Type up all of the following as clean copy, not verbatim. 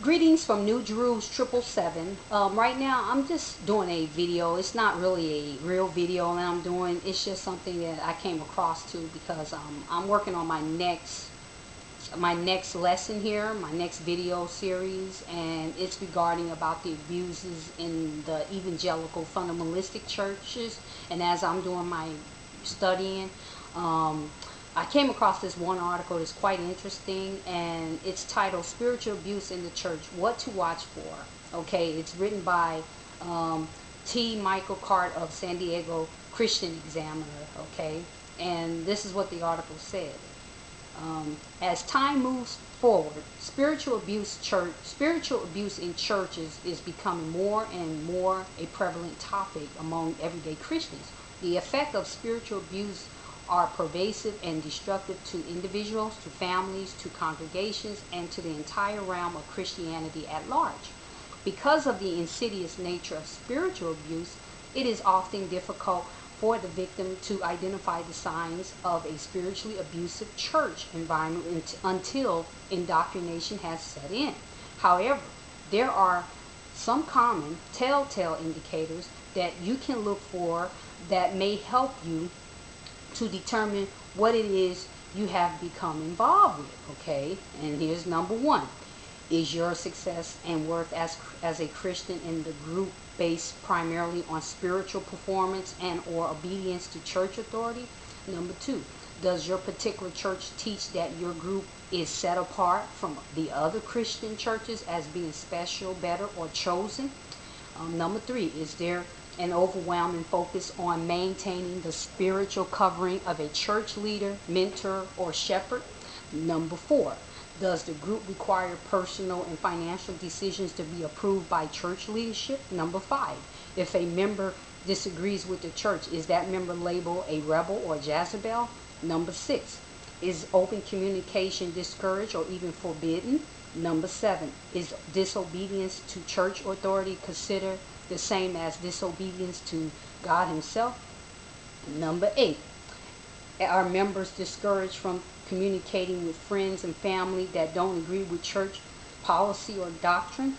Greetings from New Jeru's 777. Right now, I'm just doing a video. It's not really a real video that I'm doing. It's just something that I came across to because I'm working on my next lesson here, my next video series, and it's regarding about the abuses in the evangelical fundamentalistic churches. And as I'm doing my studying, I came across this one article that's quite interesting, and it's titled "Spiritual Abuse in the Church: What to Watch For." Okay, it's written by T. Michael Cart of San Diego Christian Examiner. Okay, and this is what the article said. As time moves forward, spiritual abuse in churches is becoming more and more a prevalent topic among everyday Christians. The effect of spiritual abuse are pervasive and destructive to individuals, to families, to congregations, and to the entire realm of Christianity at large. Because of the insidious nature of spiritual abuse, it is often difficult for the victim to identify the signs of a spiritually abusive church environment until indoctrination has set in. However, there are some common telltale indicators that you can look for that may help you to determine what it is you have become involved with. Okay, and here's number one. Is your success and worth as a Christian in the group based primarily on spiritual performance and or obedience to church authority? Number two, does your particular church teach that your group is set apart from the other Christian churches as being special, better, or chosen? Number three, is there an overwhelming focus on maintaining the spiritual covering of a church leader, mentor, or shepherd? Number four, does the group require personal and financial decisions to be approved by church leadership? Number five, if a member disagrees with the church, is that member labeled a rebel or Jezebel? Number six, is open communication discouraged or even forbidden? Number seven, is disobedience to church authority considered the same as disobedience to God Himself? Number eight, are members discouraged from communicating with friends and family that don't agree with church policy or doctrine?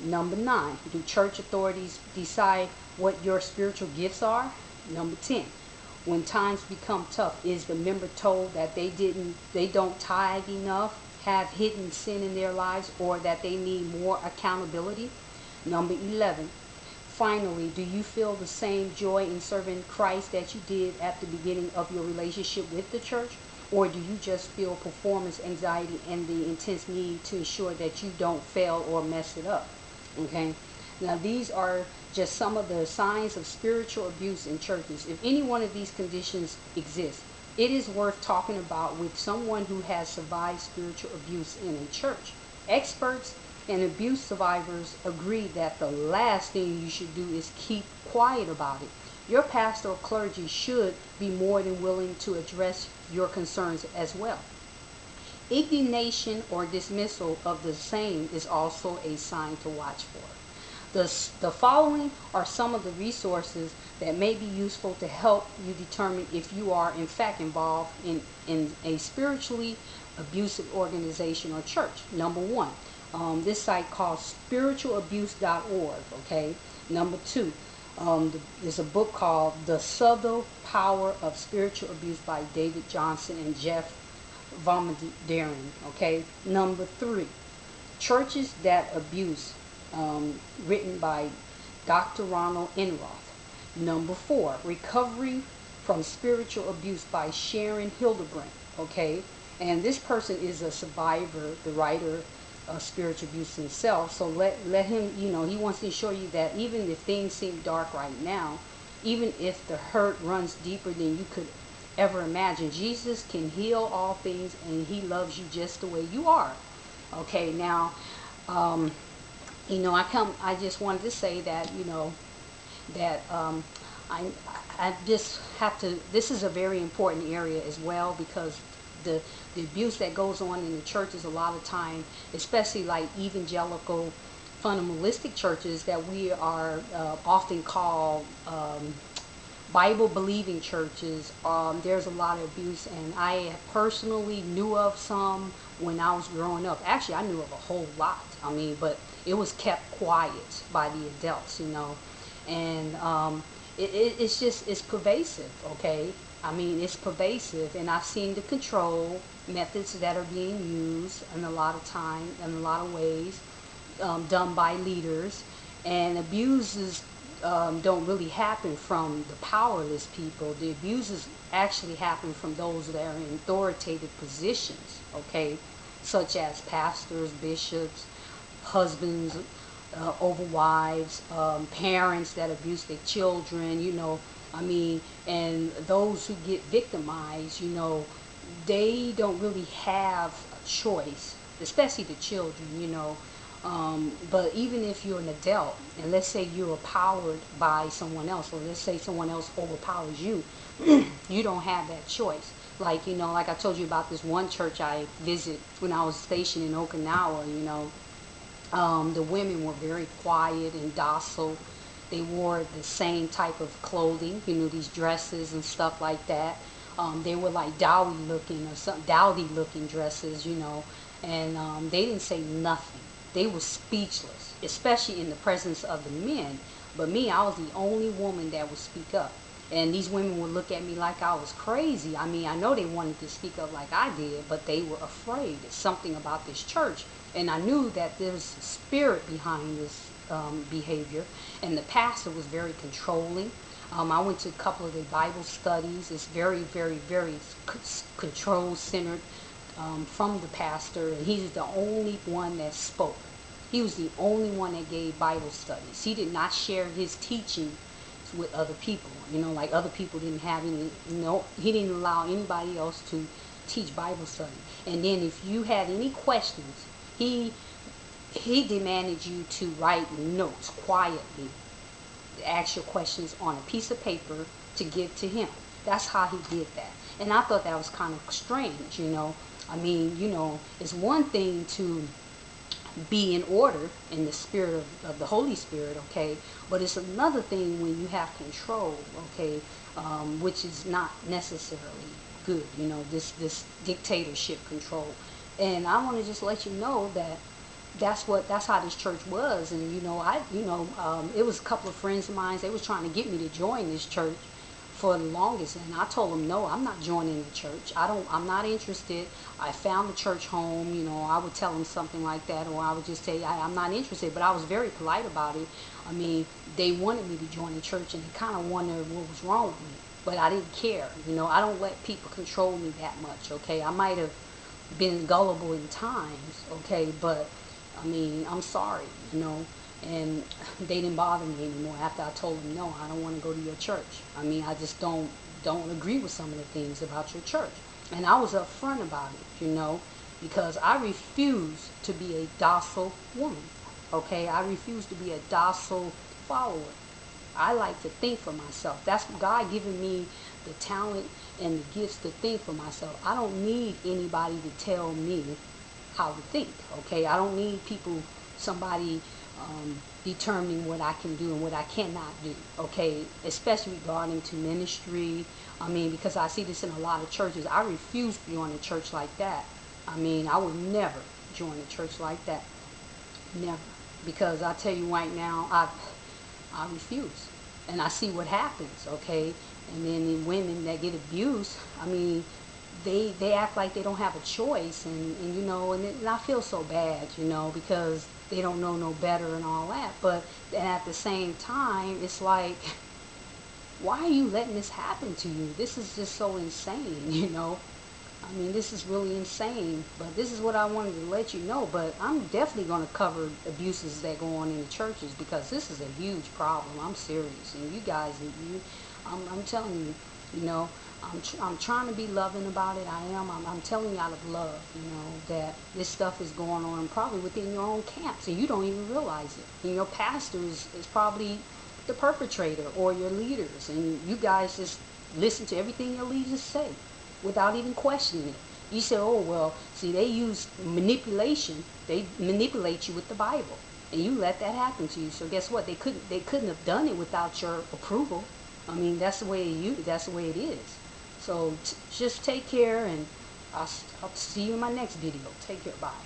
Number nine, do church authorities decide what your spiritual gifts are? Number 10, when times become tough, is the member told that they don't tithe enough, have hidden sin in their lives, or that they need more accountability? Number 11, finally, do you feel the same joy in serving Christ that you did at the beginning of your relationship with the church? Or do you just feel performance anxiety and the intense need to ensure that you don't fail or mess it up? Okay. Now, these are just some of the signs of spiritual abuse in churches. If any one of these conditions exists, it is worth talking about with someone who has survived spiritual abuse in a church. Experts and abuse survivors agree that the last thing you should do is keep quiet about it. Your pastor or clergy should be more than willing to address your concerns as well. Indignation or dismissal of the same is also a sign to watch for. The following are some of the resources that may be useful to help you determine if you are in fact involved in a spiritually abusive organization or church. Number one, this site called spiritualabuse.org. Okay. Number two, there's a book called The Subtle Power of Spiritual Abuse by David Johnson and Jeff Vomadaren. Okay. Number three, Churches That Abuse, written by Dr. Ronald Enroth. Number four, Recovery from Spiritual Abuse by Sharon Hildebrand. Okay. And this person is a survivor, the writer of spiritual abuse himself. So let him, he wants to assure you that even if things seem dark right now, even if the hurt runs deeper than you could ever imagine, Jesus can heal all things and He loves you just the way you are. Okay, now, I just wanted to say that, that I just have to, this is a very important area as well, because the abuse that goes on in the churches a lot of time, especially like evangelical fundamentalistic churches that we are often called Bible-believing churches, there's a lot of abuse, and I personally knew of some when I was growing up. Actually, I knew of a whole lot. I mean, but it was kept quiet by the adults, and it's pervasive, okay? I mean, it's pervasive, and I've seen the control methods that are being used in a lot of time, in a lot of ways, done by leaders, and abuses don't really happen from the powerless people. The abuses actually happen from those that are in authoritative positions, okay, such as pastors, bishops, husbands over wives, parents that abuse their children, I mean, and those who get victimized, they don't really have a choice, especially the children, but even if you're an adult, and let's say you're empowered by someone else, or let's say someone else overpowers you, you don't have that choice. Like, like I told you about this one church I visited when I was stationed in Okinawa, the women were very quiet and docile. They wore the same type of clothing, these dresses and stuff like that. They were like dowdy looking dresses, and they didn't say nothing. They were speechless, especially in the presence of the men. But me, I was the only woman that would speak up. And these women would look at me like I was crazy. I mean, I know they wanted to speak up like I did, but they were afraid. It's something about this church. And I knew that there was a spirit behind this behavior. And the pastor was very controlling. I went to a couple of the Bible studies. It's very, very, very control-centered from the pastor. And he's the only one that spoke. He was the only one that gave Bible studies. He did not share his teaching with other people. Like other people didn't have any, he didn't allow anybody else to teach Bible study. And then if you had any questions, he demanded you to write notes quietly, ask your questions on a piece of paper to give to him. That's how he did that. And I thought that was kind of strange, I mean, it's one thing to be in order in the spirit of the Holy Spirit, okay, but it's another thing when you have control, okay, which is not necessarily good, this dictatorship control. And I want to just let you know that that's how this church was. And it was a couple of friends of mine. They was trying to get me to join this church for the longest, and I told them, no, I'm not joining the church. I'm not interested. I found the church home. I would tell them something like that, or I would just say I'm not interested. But I was very polite about it. I mean, they wanted me to join the church, and they kind of wondered what was wrong with me, but I didn't care. I don't let people control me that much. Okay, I might have been gullible in times. Okay, but I mean, I'm sorry. And they didn't bother me anymore after I told them, no, I don't want to go to your church. I mean, I just don't agree with some of the things about your church. And I was upfront about it, because I refuse to be a docile woman. Okay, I refuse to be a docile follower. I like to think for myself. That's God giving me the talent and the gifts to think for myself. I don't need anybody to tell me how to think. Okay, I don't need somebody determining what I can do and what I cannot do, okay, especially regarding to ministry. I mean, because I see this in a lot of churches. I refuse to join a church like that. I mean, I would never join a church like that. Never. Because I tell you right now, I refuse. And I see what happens, okay? And then the women that get abused, I mean, they act like they don't have a choice, and I feel so bad, because they don't know no better and all that. But at the same time, it's like, why are you letting this happen to you? This is just so insane, I mean, this is really insane. But this is what I wanted to let you know. But I'm definitely going to cover abuses that go on in the churches, because this is a huge problem. I'm serious. And you guys, I'm telling you, I'm trying to be loving about it. I am. I'm telling you out of love, that this stuff is going on probably within your own camps, and you don't even realize it. And your pastor is probably the perpetrator, or your leaders, and you guys just listen to everything your leaders say without even questioning it. You say, oh, well, see, they use manipulation. They manipulate you with the Bible, and you let that happen to you. So guess what? They couldn't have done it without your approval. I mean, that's the way that's the way it is. So just take care, and I'll see you in my next video. Take care. Bye.